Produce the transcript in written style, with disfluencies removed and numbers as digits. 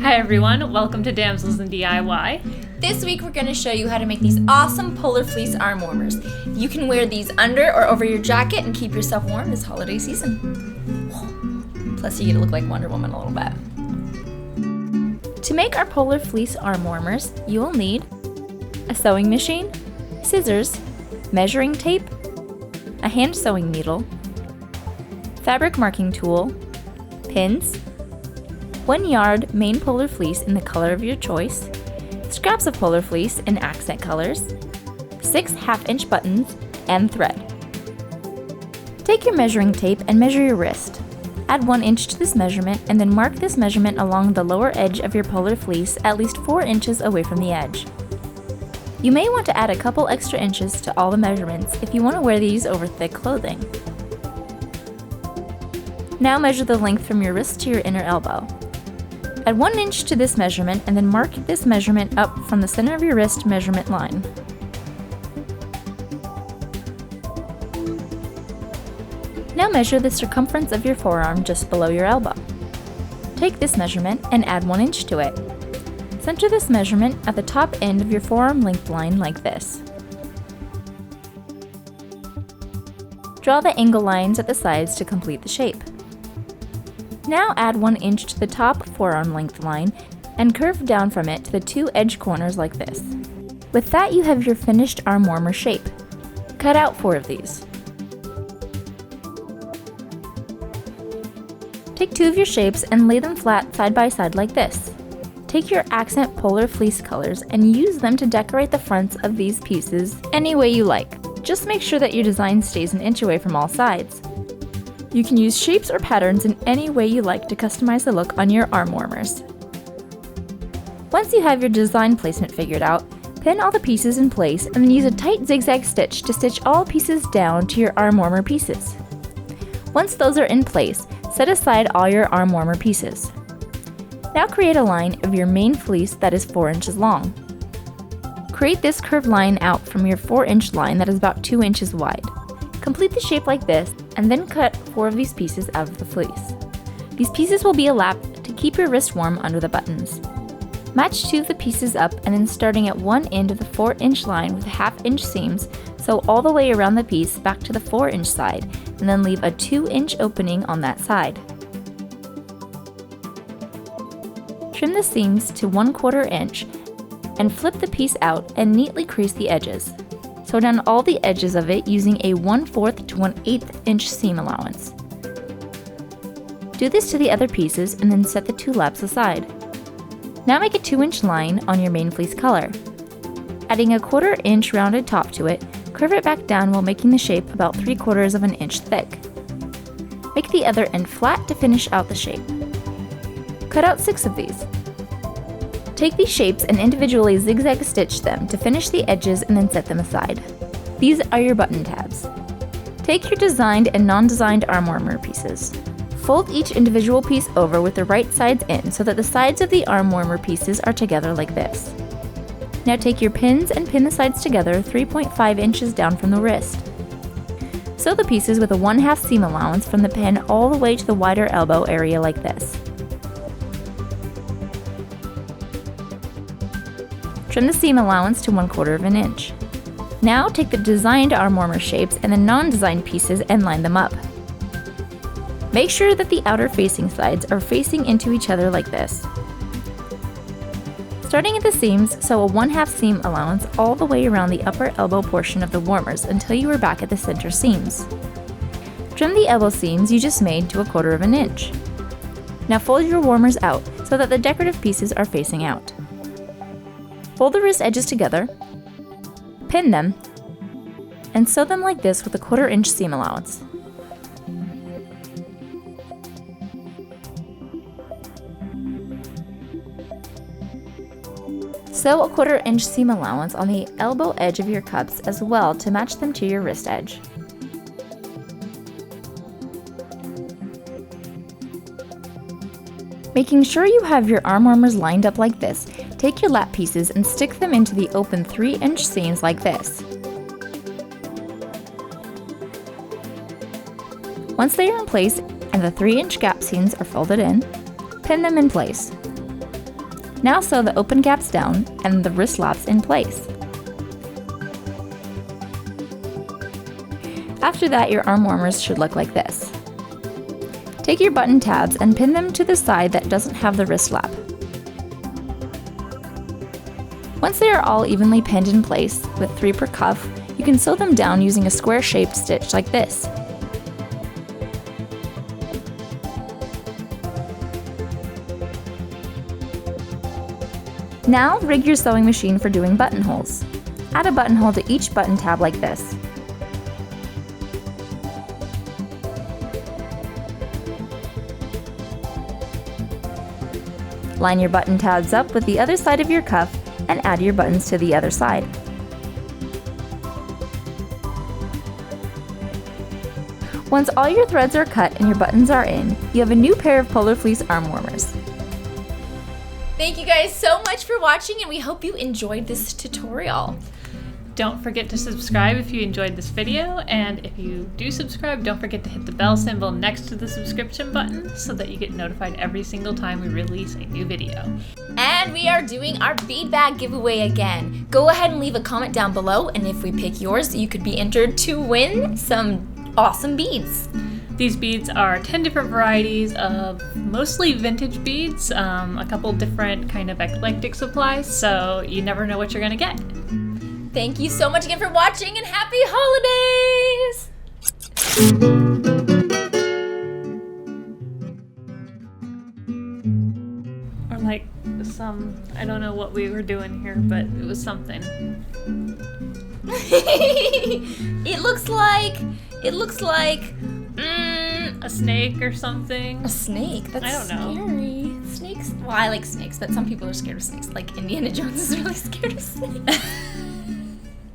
Hi everyone, welcome to Damsels in DIY. This week we're going to show you how to make these awesome polar fleece arm warmers. You can wear these under or over your jacket and keep yourself warm this holiday season. Plus you get to look like Wonder Woman a little bit. To make our polar fleece arm warmers, you will need a sewing machine, scissors, measuring tape, a hand sewing needle, fabric marking tool, pins, 1 yard main polar fleece in the color of your choice, scraps of polar fleece in accent colors, 6 1/2-inch buttons, and thread. Take your measuring tape and measure your wrist. Add 1 inch to this measurement and then mark this measurement along the lower edge of your polar fleece at least 4 inches away from the edge. You may want to add a couple extra inches to all the measurements if you want to wear these over thick clothing. Now measure the length from your wrist to your inner elbow. Add 1 inch to this measurement and then mark this measurement up from the center of your wrist measurement line. Now measure the circumference of your forearm just below your elbow. Take this measurement and add 1 inch to it. Center this measurement at the top end of your forearm length line like this. Draw the angle lines at the sides to complete the shape. Now add 1 inch to the top forearm length line and curve down from it to the 2 edge corners like this. With that, you have your finished arm warmer shape. Cut out 4 of these. Take 2 of your shapes and lay them flat side by side like this. Take your accent polar fleece colors and use them to decorate the fronts of these pieces any way you like. Just make sure that your design stays an inch away from all sides. You can use shapes or patterns in any way you like to customize the look on your arm warmers. Once you have your design placement figured out, pin all the pieces in place and then use a tight zigzag stitch to stitch all pieces down to your arm warmer pieces. Once those are in place, set aside all your arm warmer pieces. Now create a line of your main fleece that is 4 inches long. Create this curved line out from your 4-inch line that is about 2 inches wide. Complete the shape like this, and then cut 4 of these pieces out of the fleece. These pieces will be a lap to keep your wrist warm under the buttons. Match 2 of the pieces up and then starting at one end of the 4-inch line with 1/2-inch seams, sew all the way around the piece back to the 4-inch side, and then leave a 2-inch opening on that side. Trim the seams to 1/4 inch and flip the piece out and neatly crease the edges. Sew down all the edges of it using a 1/4 to 1/8 inch seam allowance. Do this to the other pieces and then set the 2 laps aside. Now make a 2-inch line on your main fleece color. Adding a 1/4 inch rounded top to it, curve it back down while making the shape about 3/4 of an inch thick. Make the other end flat to finish out the shape. Cut out 6 of these. Take these shapes and individually zigzag stitch them to finish the edges and then set them aside. These are your button tabs. Take your designed and non-designed arm warmer pieces. Fold each individual piece over with the right sides in so that the sides of the arm warmer pieces are together like this. Now take your pins and pin the sides together 3.5 inches down from the wrist. Sew the pieces with a 1/2 seam allowance from the pin all the way to the wider elbow area like this. Trim the seam allowance to 1/4 inch. Now take the designed arm warmer shapes and the non-designed pieces and line them up. Make sure that the outer facing sides are facing into each other like this. Starting at the seams, sew a 1/2 seam allowance all the way around the upper elbow portion of the warmers until you are back at the center seams. Trim the elbow seams you just made to 1/4 inch. Now fold your warmers out so that the decorative pieces are facing out. Fold the wrist edges together, pin them, and sew them like this with a 1/4 inch seam allowance. Sew a 1/4 inch seam allowance on the elbow edge of your cups as well to match them to your wrist edge. Making sure you have your arm warmers lined up like this, take your lap pieces and stick them into the open 3-inch seams like this. Once they are in place and the 3-inch gap seams are folded in, pin them in place. Now sew the open gaps down and the wrist laps in place. After that, your arm warmers should look like this. Take your button tabs and pin them to the side that doesn't have the wrist lap. Once they are all evenly pinned in place, with 3 per cuff, you can sew them down using a square-shaped stitch like this. Now, rig your sewing machine for doing buttonholes. Add a buttonhole to each button tab like this. Line your button tabs up with the other side of your cuff and add your buttons to the other side. Once all your threads are cut and your buttons are in, you have a new pair of polar fleece arm warmers. Thank you guys so much for watching, and we hope you enjoyed this tutorial. Don't forget to subscribe if you enjoyed this video, and if you do subscribe, don't forget to hit the bell symbol next to the subscription button so that you get notified every single time we release a new video. And we are doing our bead bag giveaway again. Go ahead and leave a comment down below, and if we pick yours, you could be entered to win some awesome beads. These beads are 10 different varieties of mostly vintage beads, a couple different kind of eclectic supplies, so you never know what you're gonna get. Thank you so much again for watching, and happy holidays! Or like some, I don't know what we were doing here, but it was something. It looks like a snake or something. a snake. That's I don't know. scary. Snakes. Well, I like snakes, but some people are scared of snakes. Like Indiana Jones is really scared of snakes.